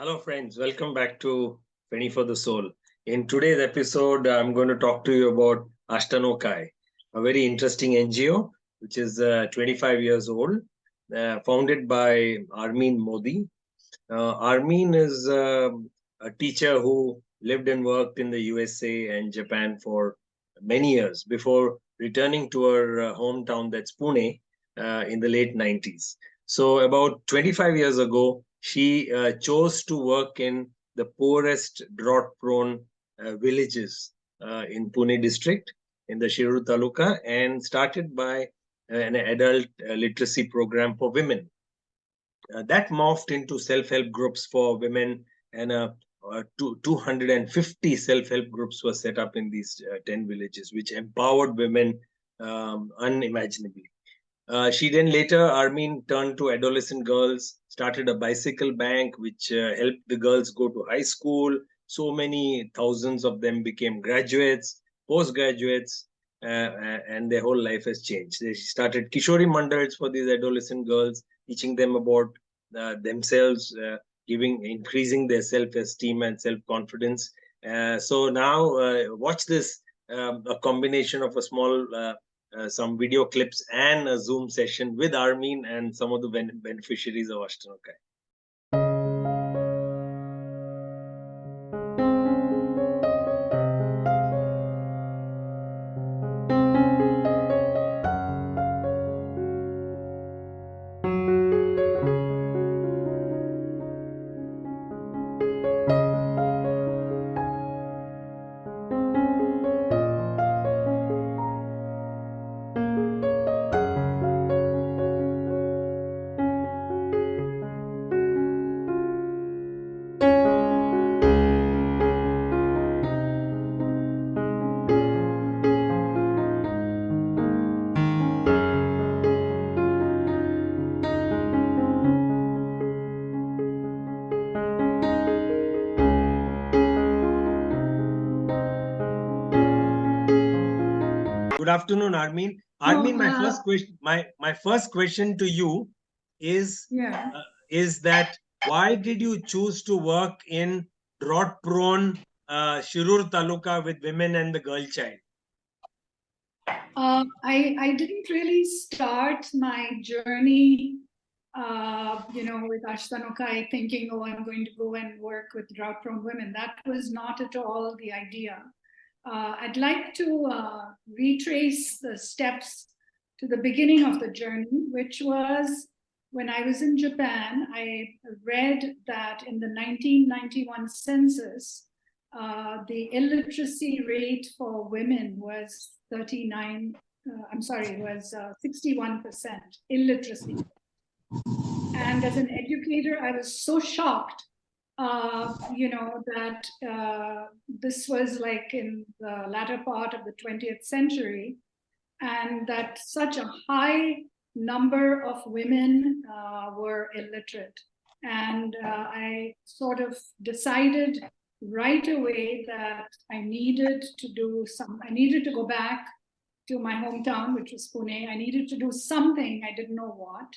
Hello, friends. Welcome back to Penny for the Soul. In today's episode, I'm going to talk to you about Ashta No Kai, a very interesting NGO which is 25 years old, founded by Armene Modi. Armene is a teacher who lived and worked in the USA and Japan for many years before returning to her hometown, that's Pune, in the late 90s. So, about 25 years ago, she chose to work in the poorest drought-prone villages in Pune district in the Shirur Taluka and started by an adult literacy program for women. That morphed into self-help groups for women, and 250 self-help groups were set up in these 10 villages, which empowered women unimaginably. She then later, Armin, turned to adolescent girls, started a bicycle bank, which helped the girls go to high school. So many thousands of them became graduates, postgraduates, and their whole life has changed. They started Kishori Mandals for these adolescent girls, teaching them about themselves, increasing their self-esteem and self-confidence. So now, watch this, a combination of a small some video clips and a Zoom session with Armene and some of the beneficiaries of Ashta No Kai. Good afternoon, Armene. Armene, my first question to you is that why did you choose to work in drought-prone Shirur Taluka with women and the girl child? I didn't really start my journey, with Ashta No Kai thinking, oh, I'm going to go and work with drought-prone women. That was not at all the idea. I'd like to retrace the steps to the beginning of the journey, which was when I was in Japan. I read that in the 1991 census, the illiteracy rate for women was 61% illiteracy. And as an educator, I was so shocked, that this was like in the latter part of the 20th century, and that such a high number of women were illiterate. And I sort of decided right away that I needed to go back to my hometown, which was Pune. I needed to do something, I didn't know what.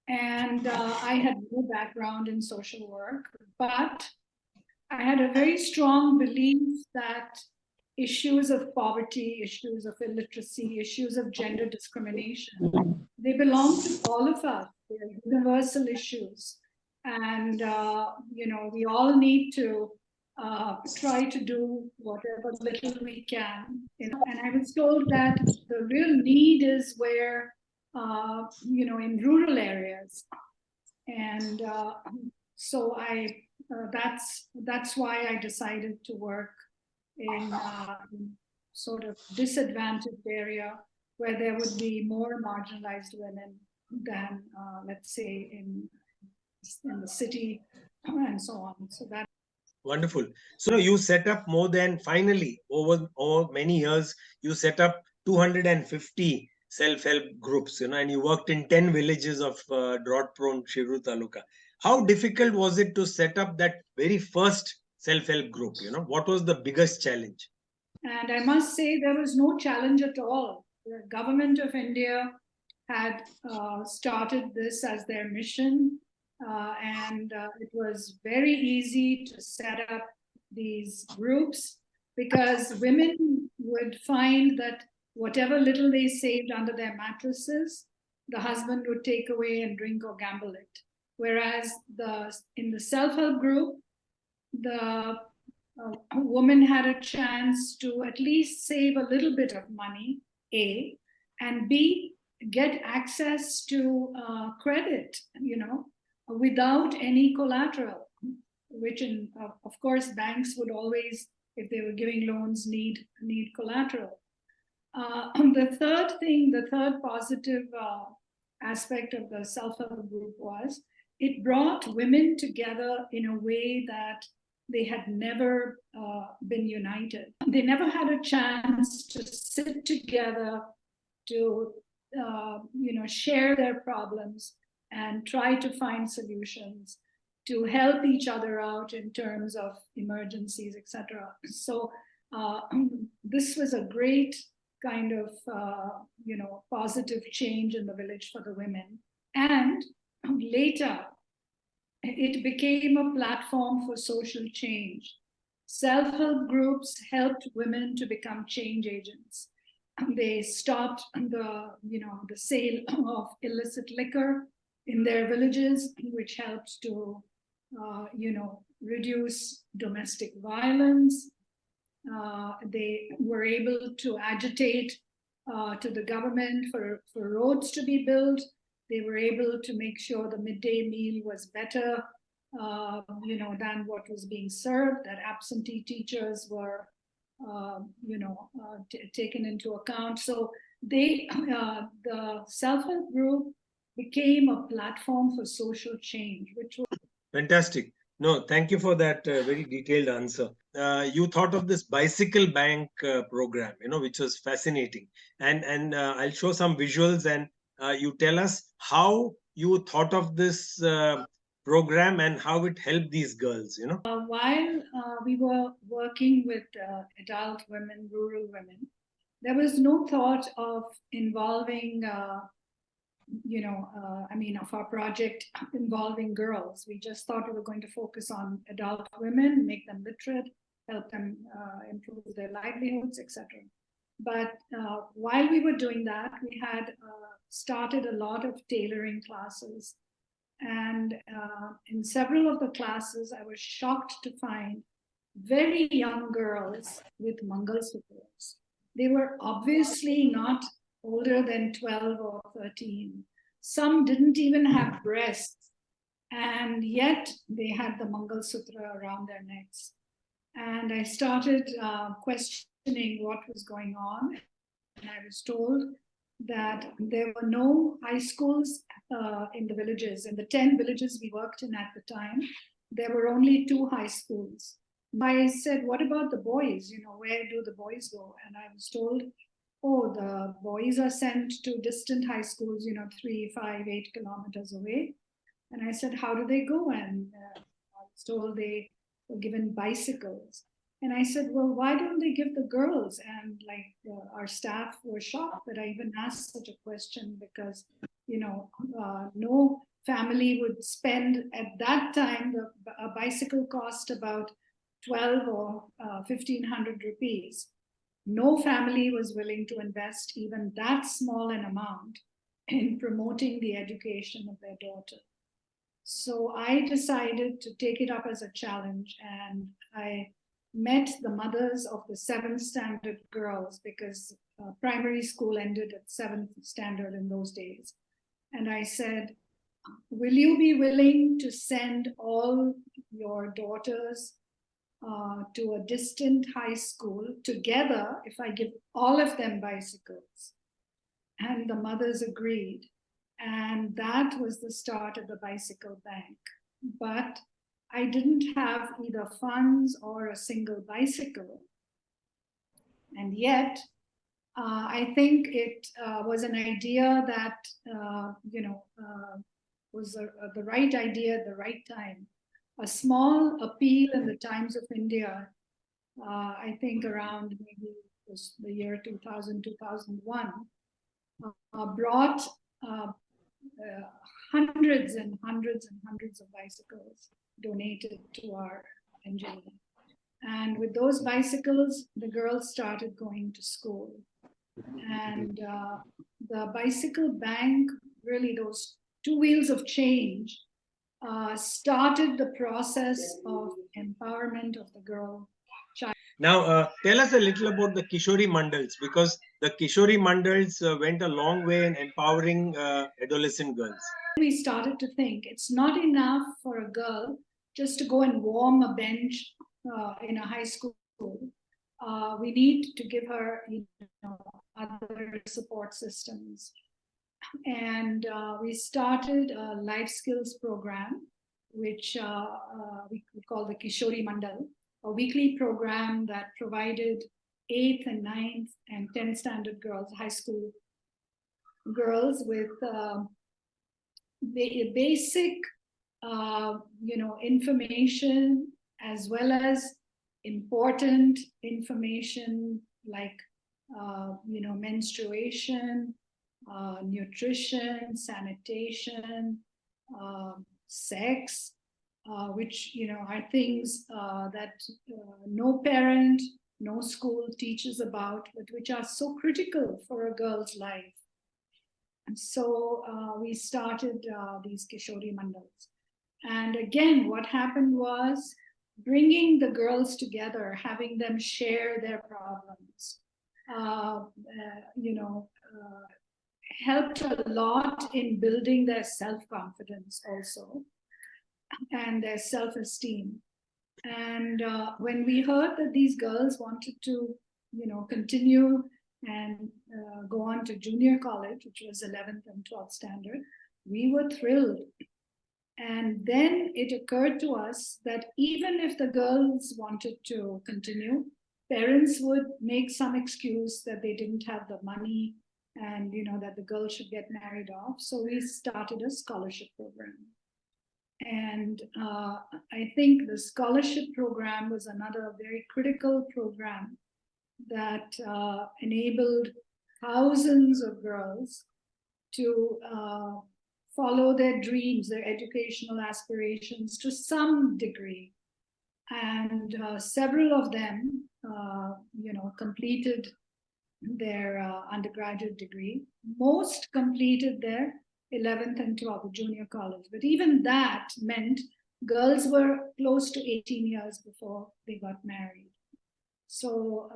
And I had no background in social work, but I had a very strong belief that issues of poverty, issues of illiteracy, issues of gender discrimination, they belong to all of us. They're universal issues. And, we all need to try to do whatever little we can. And I was told that the real need is where, in rural areas. And so that's why I decided to work in sort of disadvantaged area where there would be more marginalized women than, let's say, in the city and so on. So that. Wonderful. So you set up finally, over many years, you set up 250 self-help groups, and you worked in 10 villages of drought-prone Shirur Taluka. How difficult was it to set up that very first self-help group? What was the biggest challenge? And I must say there was no challenge at all. The government of India had started this as their mission. and it was very easy to set up these groups because women would find that whatever little they saved under their mattresses, the husband would take away and drink or gamble it. Whereas in the self-help group, the woman had a chance to at least save a little bit of money, A, and B, get access to credit, without any collateral, which of course banks would always, if they were giving loans, need collateral. The third positive aspect of the self-help group was it brought women together in a way that they had never been united. They never had a chance to sit together to share their problems and try to find solutions, to help each other out in terms of emergencies, etc. So this was a great kind of positive change in the village for the women. And later, it became a platform for social change. Self-help groups helped women to become change agents. They stopped the sale of illicit liquor in their villages, which helped to reduce domestic violence. They were able to agitate to the government for roads to be built. They were able to make sure the midday meal was better, than what was being served. That absentee teachers were, taken into account. So the self-help group became a platform for social change, which was fantastic. No, thank you for that very detailed answer. You thought of this bicycle bank program, which was fascinating. And I'll show some visuals, and you tell us how you thought of this program and how it helped these girls. While we were working with adult women, rural women, there was no thought of involving of our project involving girls. We just thought we were going to focus on adult women, make them literate, help them improve their livelihoods, etc. But while we were doing that, we had started a lot of tailoring classes. And in several of the classes, I was shocked to find very young girls with Mangalsutras. They were obviously not older than 12 or 13. Some didn't even have breasts, and yet they had the Mangalsutra around their necks. And I started questioning what was going on, and I was told that there were no high schools in the villages. In the 10 villages we worked in at the time, there were only 2 high schools. I said, what about the boys? Where do the boys go? And I was told, oh, the boys are sent to distant high schools, 3, 5, 8 kilometers away. And I said, how do they go? And I was told they were given bicycles. And I said, well, why don't they give the girls? And our staff were shocked that I even asked such a question because, no family would spend at that time, a bicycle cost about 12 or 1,500 rupees. No family was willing to invest even that small an amount in promoting the education of their daughter. So I decided to take it up as a challenge, and I met the mothers of the 7th standard girls because primary school ended at 7th standard in those days. And I said, will you be willing to send all your daughters to a distant high school together if I give all of them bicycles? And the mothers agreed. And that was the start of the bicycle bank. But I didn't have either funds or a single bicycle. And yet, I think it was an idea that, was the right idea at the right time. A small appeal in the Times of India, I think around maybe it was the year 2000, 2001, brought hundreds and hundreds and hundreds of bicycles donated to our NGO. And with those bicycles, the girls started going to school. And the bicycle bank, really those two wheels of change, started the process of empowerment of the girl child. Now, tell us a little about the Kishori Mandals, because the Kishori Mandals went a long way in empowering adolescent girls. We started to think it's not enough for a girl just to go and warm a bench in a high school. We need to give her, other support systems. And we started a life skills program, which we call the Kishori Mandal, a weekly program that provided 8th and 9th and 10th standard girls, high school girls, with basic, information, as well as important information like, menstruation, nutrition, sanitation, sex, which, are things that no parent, no school teaches about, but which are so critical for a girl's life. And so we started these Kishori Mandals. And again, what happened was bringing the girls together, having them share their problems, helped a lot in building their self-confidence also, and their self-esteem. And when we heard that these girls wanted to, continue and go on to junior college, which was 11th and 12th standard, we were thrilled. And then it occurred to us that even if the girls wanted to continue, parents would make some excuse that they didn't have the money and, that the girl should get married off. So we started a scholarship program. And I think the scholarship program was another very critical program that enabled thousands of girls to follow their dreams, their educational aspirations to some degree. And several of them, completed their undergraduate degree. Most completed their 11th and 12th, junior college. But even that meant girls were close to 18 years before they got married. So,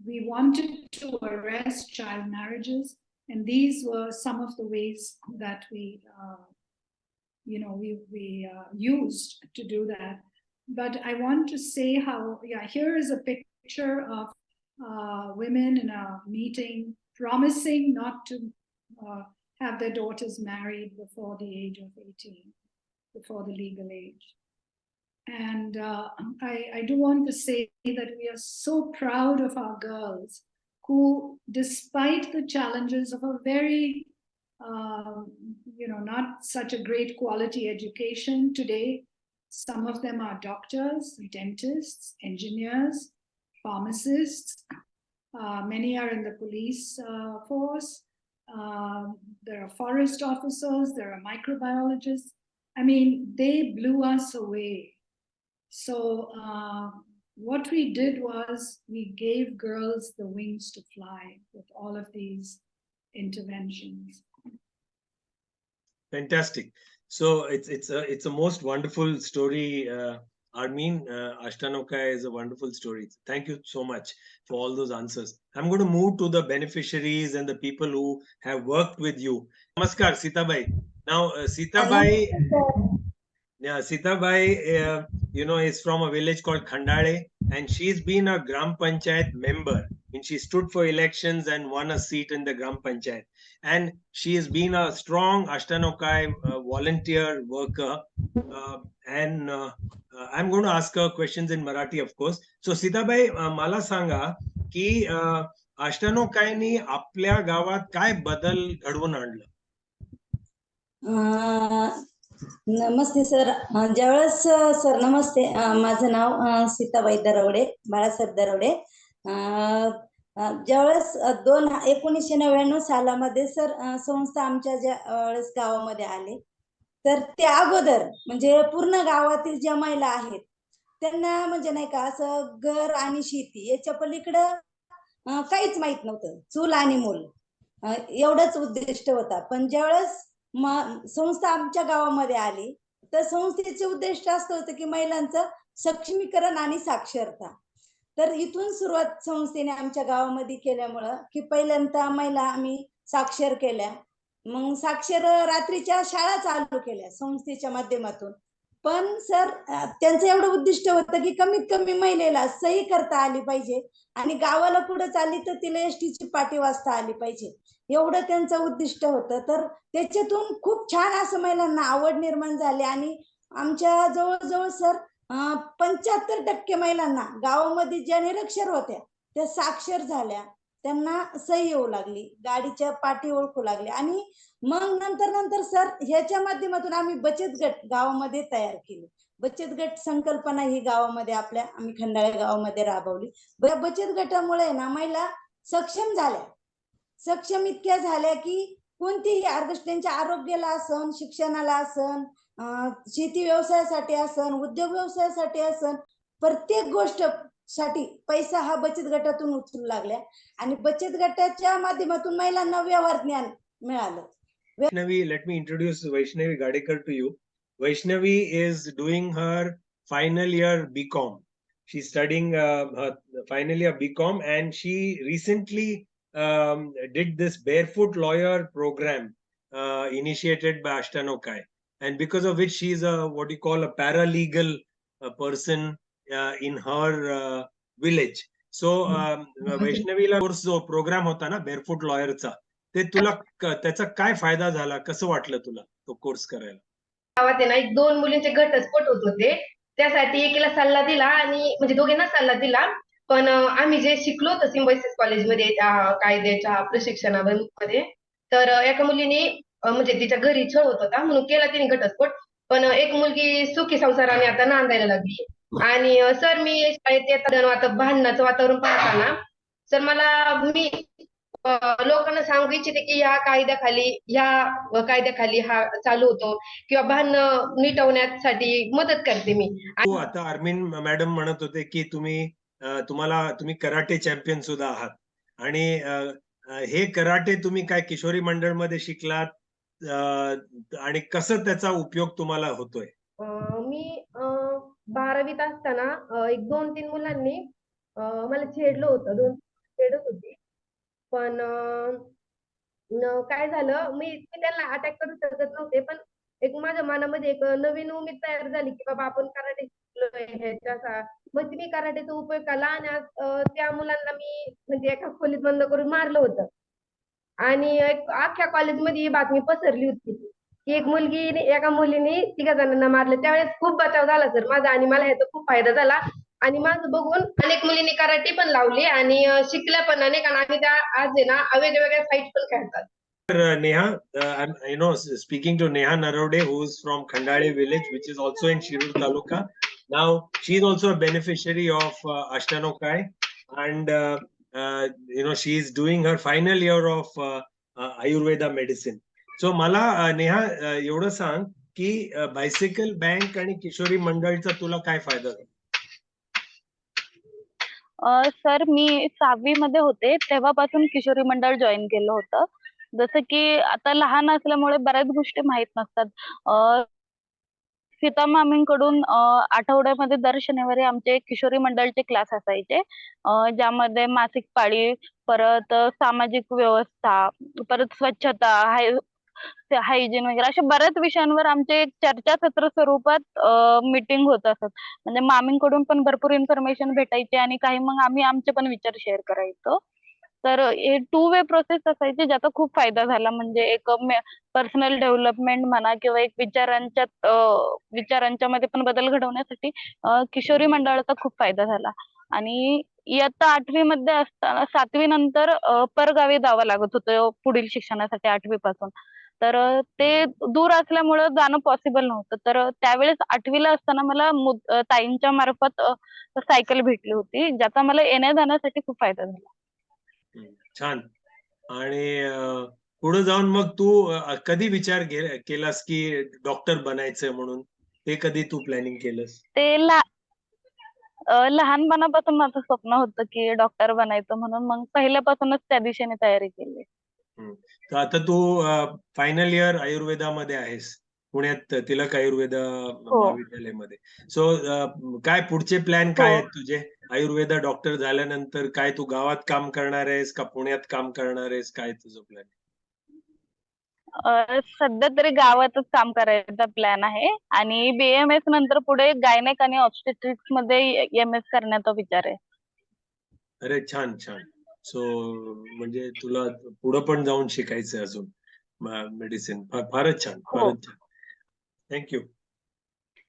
we wanted to arrest child marriages, and these were some of the ways that we used to do that. But I want to say how, here is a picture of women in a meeting promising not to have their daughters married before the age of 18, before the legal age. And I do want to say that we are so proud of our girls who, despite the challenges of a very, not such a great quality education today, some of them are doctors, dentists, engineers, pharmacists. Many are in the police force. There are forest officers, there are microbiologists. I mean, they blew us away. So what we did was we gave girls the wings to fly with all of these interventions. Fantastic. So it's a most wonderful story, Armene. Ashta No Kai is a wonderful story. Thank you so much for all those answers. I'm going to move to the beneficiaries and the people who have worked with you. Namaskar, Sitabai. Now, Sitabai. Yeah, Sitabai, is from a village called Khandale, and she's been a Gram Panchayat member. And she stood for elections and won a seat in the Gram Panchayat. And she has been a strong Ashta No Kai volunteer worker. And I'm going to ask her questions in Marathi, of course. So, Sitabai, मला सांगा की Ashta No Kai ni आपल्या गावात काय बदल घडवून आणलं? नमस्ते sir. ज्यावेळेस सर नमस्ते, माझं नाव सीताबाई दरवडे, बाळासाहेब दरवडे. ज्यावेळेस 1999 सालामध्ये सर संस्था आमच्या ज्या वेळेस गावामध्ये आले, तर त्या अगोदर म्हणजे पूर्ण गावातील ज्या महिला आहेत त्यांना म्हणजे नाही का असं घर आणि शेती याच्या पलीकडं काहीच माहित नव्हतं. चूल आणि मूल एवढंच उद्दिष्ट होता. पण ज्यावेळेस संस्था आमच्या गावामध्ये आली तर संस्थेचे उद्दिष्ट असं होतं की महिलांचं सक्षमीकरण आणि साक्षरता. तर इथून सुरुवात संस्थेने आमच्या गावामध्ये केल्यामुळं की पहिल्यांदा महिला आम्ही साक्षर केल्या. मग साक्षर रात्रीच्या शाळा चालू केल्या संस्थेच्या माध्यमातून. पण सर त्यांचं एवढं उद्दिष्ट होतं की कमीत कमी महिलेला सही करता आली पाहिजे आणि गावाला पुढे चालली तर तिला एसटीची पाटी वाजता आली पाहिजे, एवढं त्यांचं उद्दिष्ट होतं. तर त्याच्यातून खूप छान असं महिलांना आवड निर्माण झाली आणि आमच्या जवळजवळ सर 75% महिलांना गावामध्ये ज्या निरक्षर होत्या त्या साक्षर झाल्या, त्यांना सही येऊ लागली, गाडीच्या पाठी ओळखू लागल्या. आणि मग नंतर सर ह्याच्या माध्यमातून आम्ही बचत गट गावामध्ये तयार केले. बचत गट संकल्पना ही गावामध्ये आम्ही खंडाळा गावामध्ये राबवली. बचत गटामुळे ना महिला सक्षम झाल्या. सक्षम इतक्या झाल्या की कोणतीही त्यांच्या आरोग्याला असन, शिक्षणाला असन, शेती व्यवसायासाठी असन, उद्योग व्यवसायासाठी असन, प्रत्येक गोष्ट साठी पैसा हा बचत गटातून उचलू लागल्या आणि बचत गटाच्या माध्यमातून महिलांना व्यवहार ज्ञान मिळालं. Vaishnavi, let me introduce Vaishnavi Gadekar to you. Vaishnavi is doing her final year BCom. She's studying her final year BCom, and she recently did this barefoot lawyer program initiated by Ashta No Kai, and because of which she's what you call a paralegal person in her village. So Vaishnavi course जो program होता ना barefoot lawyer चा, ते तुला त्याचा काय फायदा झाला, कसं वाटलं तुला तो कोर्स करायला? गावात आहे ना 2 मुलींचे घटस्फोट होत होते. त्यासाठी एकीला सल्ला दिला आणि म्हणजे दोघींना सल्ला दिला. पण आम्ही जे शिकलो होतो सिम्बायोसिस कॉलेजमध्ये कायद्याच्या प्रशिक्षणामध्ये, तर एका मुलीने म्हणजे तिच्या घरी छळ होत होता म्हणून केला तिने घटस्फोट. पण एक मुलगी सुखी संसाराने आता नांदायला लागली. आणि सर मी शाळेत येताना भांडणाचं वातावरण पाहताना सर मी लोकांना सांगू इच्छिते की या कायद्याखाली हा चालू होतो किंवा भांडण मिटवण्यासाठी मदत करते मी. हो, आता आर्मीन मॅडम म्हणत होते की तुम्ही कराटे चॅम्पियन सुद्धा आहात आणि हे कराटे तुम्ही काय किशोरी मंडळ मध्ये शिकलात आणि कसं त्याचा उपयोग तुम्हाला होतोय? मी 12वीत असताना एक 2-3 मुलांनी मला छेडलं होतं, छेडत होती. पण काय झालं, मी त्यांना अटॅक करू शकत नव्हते. पण एक माझ्या मनामध्ये एक नवीन उमेद तयार झाली की बाबा आपण कराटे शिकलोय ह्याच्या. मग मी कराटेचा उपयोग केला आणि त्या मुलांना मी म्हणजे एका खोलीत बंद करून मारलं होतं. आणि एक अख्ख्या कॉलेजमध्ये ही बातमी पसरली होती की एका मुलीने 3 जणांना मारलं. त्यावेळेस खूप बचाव झाला सर माझा आणि मला ह्याचा खूप फायदा झाला. आणि माझं बघून अनेक मुलींनी कराटे पण लावली आणि शिकल्या पण अनेक. आणि त्या आज आहे ना वेगवेगळ्या साईट पण खेळतात. Neha, I'm speaking to Neha Narode, who's from Khandale village, which is also in Shirur Taluka. Now, she's also a beneficiary of Ashta No Kai, and she's doing her final year of Ayurveda medicine. So, मला नेहा एवढं सांग की bicycle bank आणि किशोरी मंडळचा तुला काय फायदा झाला? Sir मी 6वी मध्ये होते तेव्हापासून किशोरी मंडळ जॉईन केलं होतं. जसं की आता लहान असल्यामुळे बऱ्याच गोष्टी माहित नसतात. सीता मामींकडून आठवड्यामध्ये दर शनिवारी आमचे किशोरी मंडळचे क्लास असायचे, ज्यामध्ये मासिक पाळी, परत सामाजिक व्यवस्था, परत स्वच्छता, हायजीन वगैरे अशा बऱ्याच विषयांवर आमचे चर्चासत्र स्वरूपात मीटिंग होत असत. म्हणजे मामींकडून पण भरपूर इन्फॉर्मेशन भेटायची आणि काही मग आम्ही आमचे पण विचार शेअर करायचो. तर हे 2 वे प्रोसेस असायची ज्याचा खूप फायदा झाला. म्हणजे एक पर्सनल डेव्हलपमेंट म्हणा किंवा एक विचारांच्या मध्ये पण बदल घडवण्यासाठी किशोरी मंडळाचा खूप फायदा झाला. आणि इयत्ता 8वी मध्ये असताना 7वी नंतर परगावी जावं लागत होतं पुढील शिक्षणासाठी 8वी पासून. तर ते दूर असल्यामुळे जाणं पॉसिबल नव्हतं. तर त्यावेळेस 8वीला असताना मला ताईंच्या मार्फत सायकल भेटली होती, ज्याचा मला येण्या जाण्यासाठी खूप फायदा झाला. छान. आणि पुढे जाऊन मग तू कधी विचार केलास की डॉक्टर बनायचं म्हणून? ते कधी तू प्लॅनिंग केलंस? ते लहानपणापासून माझं स्वप्न होतं की डॉक्टर बनायचं, म्हणून मग पहिल्यापासूनच त्या दिशेने तयारी केली. तर आता तू फायनल इयर आयुर्वेदामध्ये आहेस, पुण्यात तिलक आयुर्वेद हो. महाविद्यालयामध्ये. सो काय पुढचे प्लॅन काय हो. आहेत तुझे? आयुर्वेदा डॉक्टर झाल्यानंतर काय तू गावात काम करणार आहेस का पुण्यात काम करणार आहेस? काय तुझं प्लॅन? सध्या तरी गावातच काम करायचा प्लॅन आहे आणि BAMS नंतर पुढे गायनेक आणि ऑब्स्टेट्रिक्स मध्ये MS करण्याचा विचार आहे. अरे छान छान. सो म्हणजे तुला पुढे पण जाऊन शिकायचं अजून मेडिसिन. फारच छान, हो. फारच छान. थँक्यू.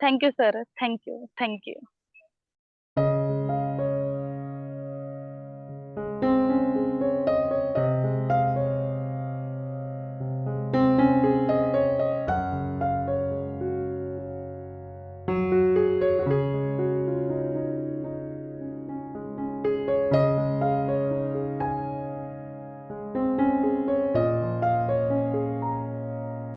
Thank you sir. थँक्यू.